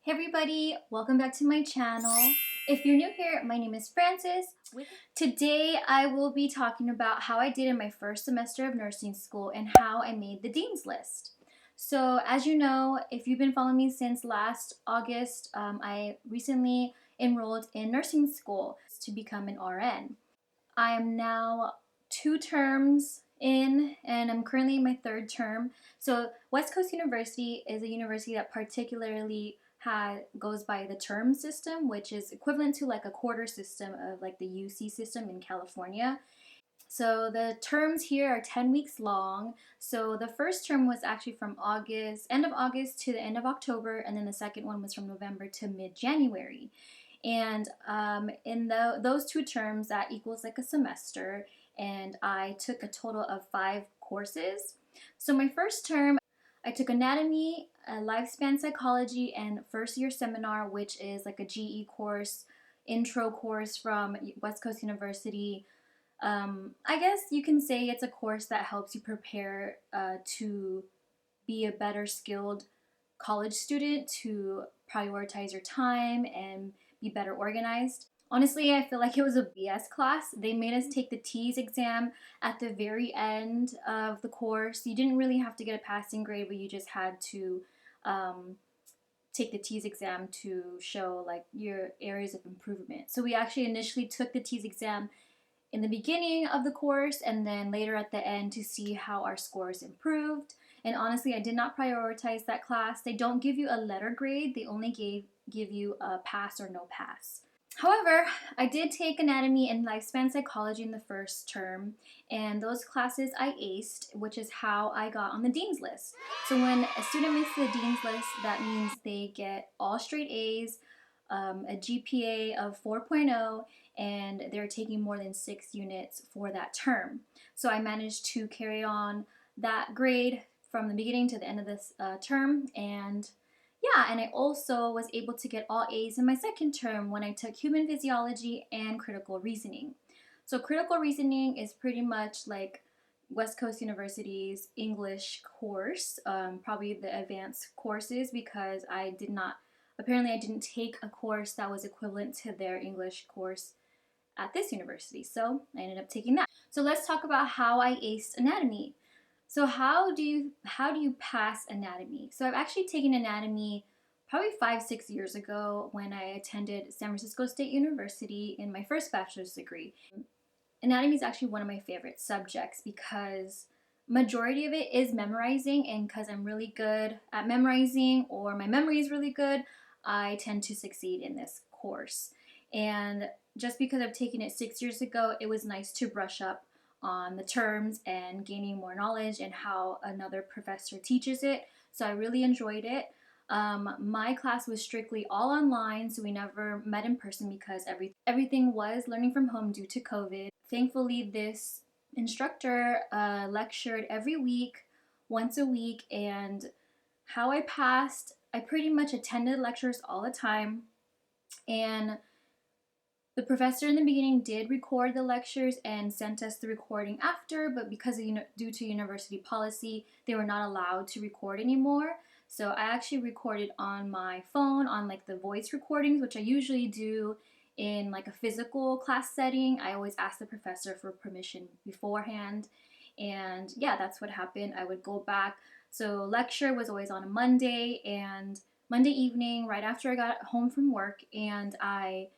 Hey everybody, welcome back to my channel. If you're new here, my name is Frances. Today I will be talking about how I did in my first semester of nursing school and how I made the Dean's List. So as you know, if you've been following me since last August, I recently enrolled in nursing school to become an RN. I am now 2 terms in and I'm currently in my 3rd term. So West Coast University is a university that particularly goes by the term system, which is equivalent to like a quarter system of like the UC system in California. So the terms here are 10 weeks long. So the first term was actually from end of August to the end of October, and then the second one was from November to mid-January. And in those 2 terms, that equals like a semester, and I took a total of 5 courses. So my first term, I took anatomy, lifespan psychology, and first year seminar, which is like a GE course, intro course from West Coast University. I guess you can say it's a course that helps you prepare to be a better skilled college student, to prioritize your time and be better organized. Honestly, I feel like it was a BS class. They made us take the TEAS exam at the very end of the course. You didn't really have to get a passing grade, but you just had to take the TEAS exam to show like your areas of improvement. So we actually initially took the TEAS exam in the beginning of the course and then later at the end to see how our scores improved. And honestly, I did not prioritize that class. They don't give you a letter grade. They only give you a pass or no pass. However, I did take anatomy and lifespan psychology in the first term, and those classes I aced, which is how I got on the Dean's List. So when a student makes the Dean's List, that means they get all straight A's, a GPA of 4.0, and they're taking more than 6 units for that term. So I managed to carry on that grade from the beginning to the end of this term, and yeah, and I also was able to get all A's in my second term when I took human physiology and critical reasoning. So critical reasoning is pretty much like West Coast University's English course, probably the advanced courses, because apparently I didn't take a course that was equivalent to their English course at this university, so I ended up taking that. So let's talk about how I aced anatomy. So how do you pass anatomy? So I've actually taken anatomy probably 5-6 years ago when I attended San Francisco State University in my first bachelor's degree. Anatomy is actually one of my favorite subjects because majority of it is memorizing, and because I'm really good at memorizing or my memory is really good, I tend to succeed in this course. And just because I've taken it 6 years ago, it was nice to brush up on the terms and gaining more knowledge and how another professor teaches it. So I really enjoyed it. My class was strictly all online, so we never met in person because everything was learning from home due to COVID. Thankfully, this instructor lectured every week, once a week, and how I passed, I pretty much attended lectures all the time, and the professor in the beginning did record the lectures and sent us the recording after, but because due to university policy, they were not allowed to record anymore. So I actually recorded on my phone on like the voice recordings, which I usually do in like a physical class setting. I always ask the professor for permission beforehand. And yeah, that's what happened. I would go back. So lecture was always on a Monday and Monday evening right after I got home from work, and I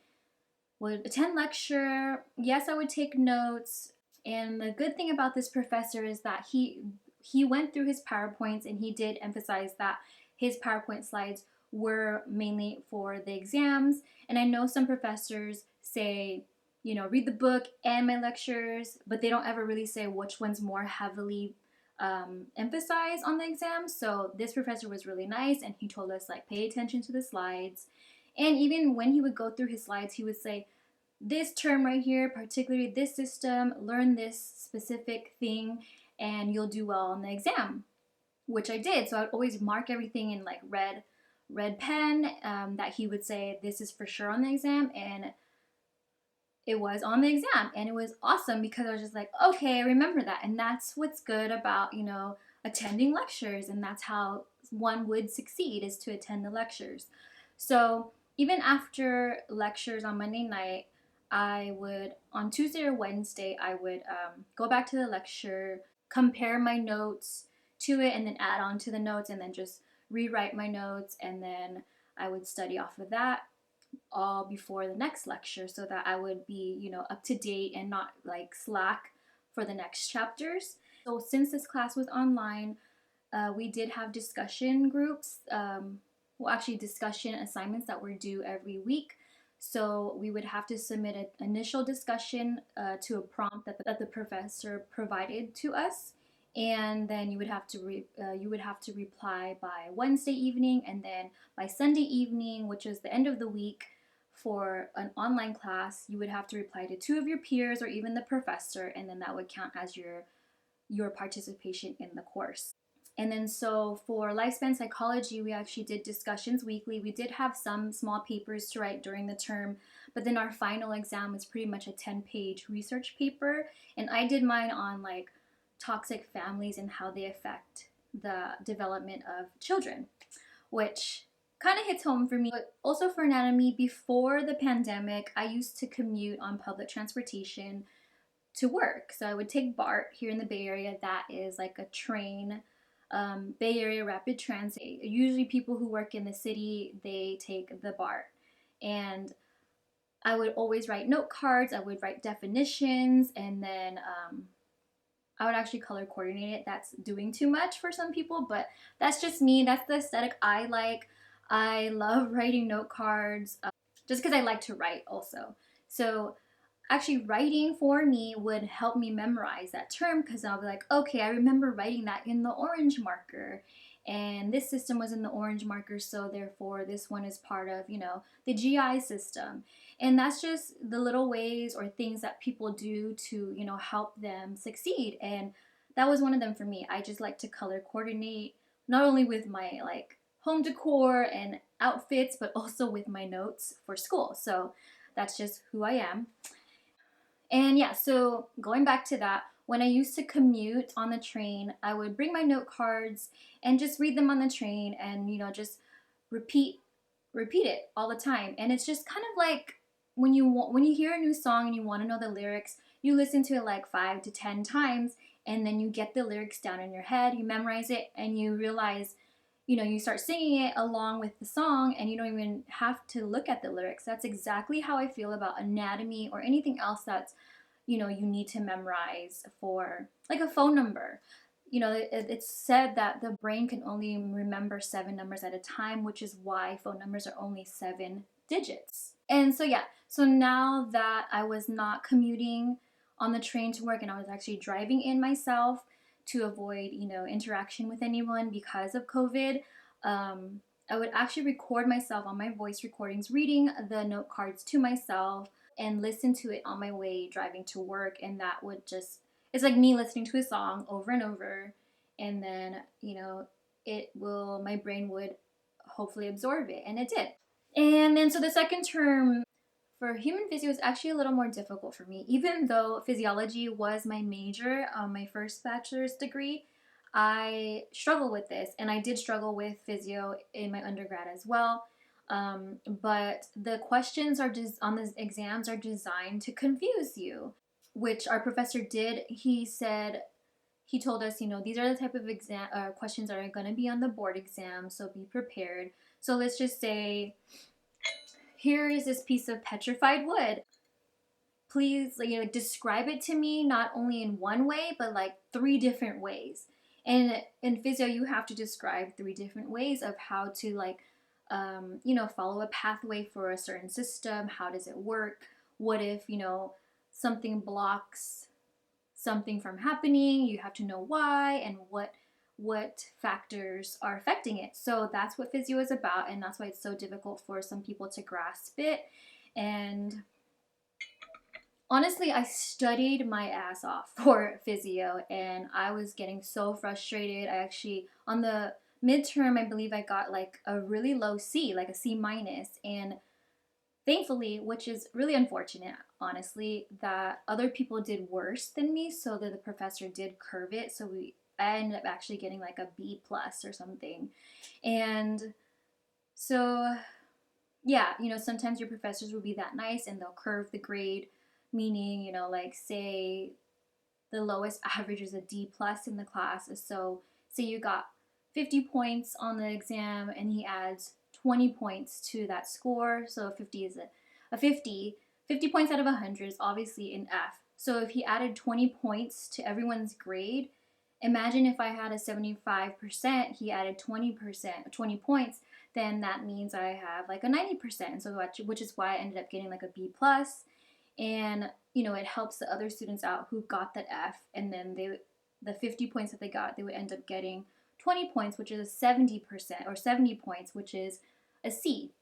would attend lecture. Yes, I would take notes. And the good thing about this professor is that he went through his PowerPoints, and he did emphasize that his PowerPoint slides were mainly for the exams. And I know some professors say, read the book and my lectures, but they don't ever really say which one's more heavily emphasized on the exam. So this professor was really nice, and he told us like pay attention to the slides. And even when he would go through his slides, he would say, this term right here, particularly this system, learn this specific thing, and you'll do well on the exam, which I did. So I'd always mark everything in like red pen that he would say, this is for sure on the exam, and it was on the exam, and it was awesome because I was just like, okay, I remember that. And that's what's good about, attending lectures, and that's how one would succeed, is to attend the lectures. So even after lectures on Monday night, on Tuesday or Wednesday, I would go back to the lecture, compare my notes to it, and then add on to the notes, and then just rewrite my notes, and then I would study off of that all before the next lecture so that I would be, up to date and not like slack for the next chapters. So since this class was online, we did have discussion groups, well, actually, discussion assignments that were due every week. So we would have to submit an initial discussion to a prompt that the professor provided to us, and then you would have to reply by Wednesday evening, and then by Sunday evening, which is the end of the week. For an online class, you would have to reply to two of your peers or even the professor, and then that would count as your participation in the course. And then so for lifespan psychology, we actually did discussions weekly. We did have some small papers to write during the term, but then our final exam was pretty much a 10-page research paper. And I did mine on like toxic families and how they affect the development of children, which kind of hits home for me. But also for anatomy, before the pandemic, I used to commute on public transportation to work. So I would take BART here in the Bay Area. That is like a train, Bay Area rapid transit. Usually people who work in the city, they take the BART. And I would always write note cards. I would write definitions, and then I would actually color coordinate it. That's doing too much for some people, but that's just me. That's the aesthetic I like. I love writing note cards, just because I like to write also. So actually writing for me would help me memorize that term, because I'll be like, okay, I remember writing that in the orange marker, and this system was in the orange marker, so therefore this one is part of, the GI system. And that's just the little ways or things that people do to, help them succeed. And that was one of them for me. I just like to color coordinate, not only with my like home decor and outfits, but also with my notes for school. So that's just who I am. And yeah, so going back to that, when I used to commute on the train, I would bring my note cards and just read them on the train, and just repeat repeat it all the time. And it's just kind of like when you hear a new song and you want to know the lyrics, you listen to it like 5 to 10 times, and then you get the lyrics down in your head, you memorize it, and you realize, you start singing it along with the song, and you don't even have to look at the lyrics. That's exactly how I feel about anatomy or anything else that's, you need to memorize, for like a phone number. It's said that the brain can only remember 7 numbers at a time, which is why phone numbers are only 7 digits. And so, yeah, so now that I was not commuting on the train to work, and I was actually driving in myself to avoid, interaction with anyone because of COVID, I would actually record myself on my voice recordings, reading the note cards to myself, and listen to it on my way driving to work. And that would just, it's like me listening to a song over and over. And then, my brain would hopefully absorb it. And it did. And then, so the second term for human physio is actually a little more difficult for me. Even though physiology was my major, my first bachelor's degree, I struggle with this, and I did struggle with physio in my undergrad as well. But the questions on the exams are designed to confuse you, which our professor did. He told us, these are the type of exam questions that are going to be on the board exam, so be prepared. So let's just say, here is this piece of petrified wood. Please, describe it to me, not only in one way, but like 3 different ways. And in physio, you have to describe 3 different ways of how to follow a pathway for a certain system. How does it work? What if, something blocks something from happening? You have to know why and what factors are affecting it. So that's what physio is about, and that's why it's so difficult for some people to grasp it. And honestly, I studied my ass off for physio, and I was getting so frustrated. I actually, on the midterm, I believe I got like a really low C, like a C minus. And thankfully, which is really unfortunate, honestly, that other people did worse than me, so that the professor did curve it. So I ended up actually getting like a B plus or something. And so yeah, sometimes your professors will be that nice and they'll curve the grade, meaning, like say the lowest average is a D plus in the class. So say you got 50 points on the exam and he adds 20 points to that score. So 50 is a 50 points out of 100 is obviously an F. So if he added 20 points to everyone's grade, imagine if I had a 75%, he added 20%, 20 points, then that means I have like a 90%. And so which is why I ended up getting like a B plus. And it helps the other students out who got that F, and then the 50 points that they got, they would end up getting 20 points, which is a 70%, or 70 points, which is a C.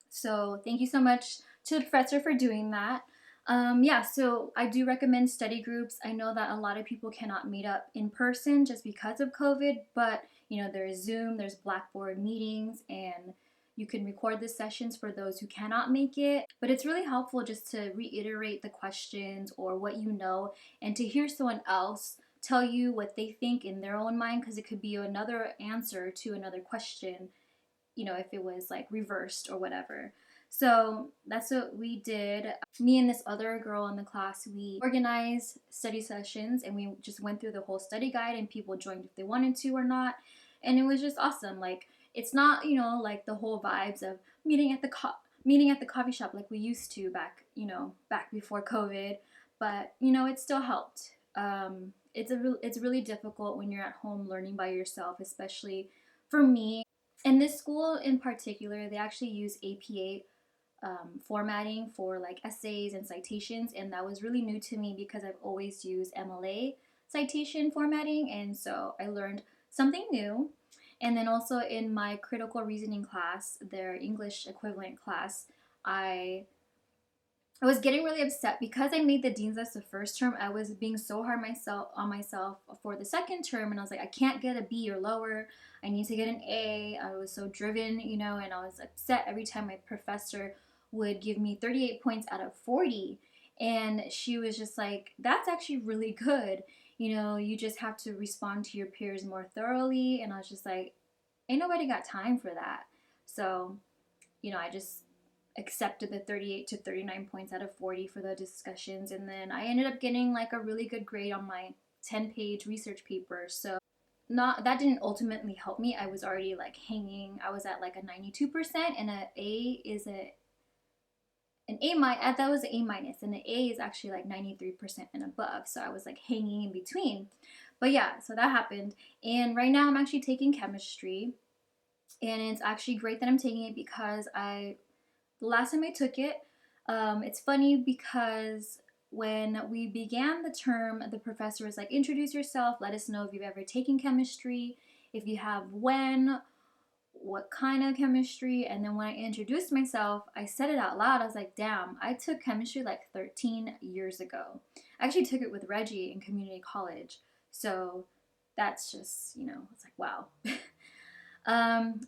So thank you so much to the professor for doing that. Yeah, so I do recommend study groups. I know that a lot of people cannot meet up in person just because of COVID, but there's Zoom, there's Blackboard meetings, and you can record the sessions for those who cannot make it. But it's really helpful just to reiterate the questions or what you know, and to hear someone else tell you what they think in their own mind, because it could be another answer to another question, if it was like reversed or whatever. So that's what we did. Me and this other girl in the class, we organized study sessions and we just went through the whole study guide, and people joined if they wanted to or not. And it was just awesome. Like, it's not, like the whole vibes of meeting at the coffee shop like we used to back before COVID, but it still helped. It's really difficult when you're at home learning by yourself, especially for me. And this school in particular, they actually use APA formatting for like essays and citations, and that was really new to me because I've always used MLA citation formatting, and so I learned something new. And then also in my critical reasoning class, their English equivalent class, I was getting really upset because I made the dean's list the first term. I was being so hard on myself for the second term, and I was like, I can't get a B or lower. I need to get an A. I was so driven, and I was upset every time my professor would give me 38 points out of 40. And she was just like, that's actually really good. You just have to respond to your peers more thoroughly. And I was just like, ain't nobody got time for that. So, I just accepted the 38 to 39 points out of 40 for the discussions, and then I ended up getting like a really good grade on my 10-page research paper. So not that didn't ultimately help me. I was already like hanging. I was at like a 92%, and an A minus. That was an A minus, and an A is actually like 93% and above. So I was like hanging in between. But yeah, so that happened, and right now I'm actually taking chemistry, and it's actually great that I'm taking it because the last time I took it, it's funny because when we began the term, the professor was like, introduce yourself, let us know if you've ever taken chemistry, if you have, when, what kind of chemistry. And then when I introduced myself, I said it out loud. I was like, damn, I took chemistry like 13 years ago. I actually took it with Reggie in community college. So that's just, it's like, wow.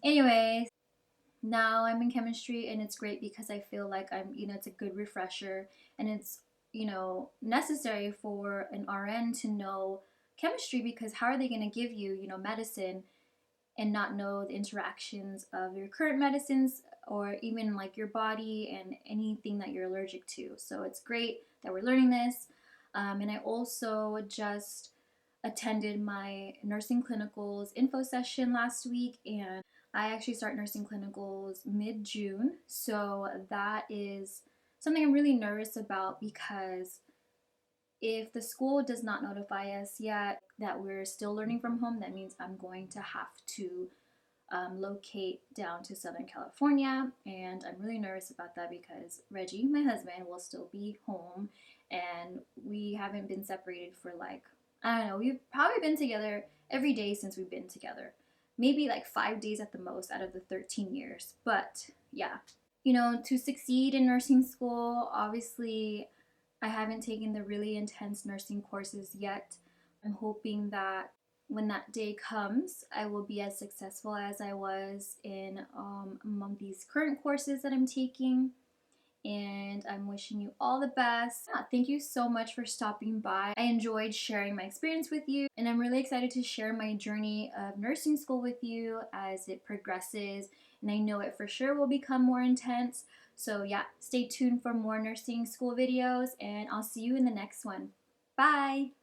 Anyway, now I'm in chemistry, and it's great because I feel like it's a good refresher, and it's, necessary for an RN to know chemistry, because how are they going to give you, medicine and not know the interactions of your current medicines, or even like your body and anything that you're allergic to. So it's great that we're learning this. And I also just attended my nursing clinicals info session last week, and I actually start nursing clinicals mid-June. So that is something I'm really nervous about, because if the school does not notify us yet that we're still learning from home, that means I'm going to have to locate down to Southern California. And I'm really nervous about that because Reggie, my husband, will still be home, and we haven't been separated for like, I don't know, we've probably been together every day since we've been together. Maybe like 5 days at the most out of the 13 years. But yeah, to succeed in nursing school, obviously, I haven't taken the really intense nursing courses yet. I'm hoping that when that day comes, I will be as successful as I was in among these current courses that I'm taking. And I'm wishing you all the best. Thank you so much for stopping by. I enjoyed sharing my experience with you, and I'm really excited to share my journey of nursing school with you as it progresses and I know it for sure will become more intense. So yeah, stay tuned for more nursing school videos, and I'll see you in the next one. Bye!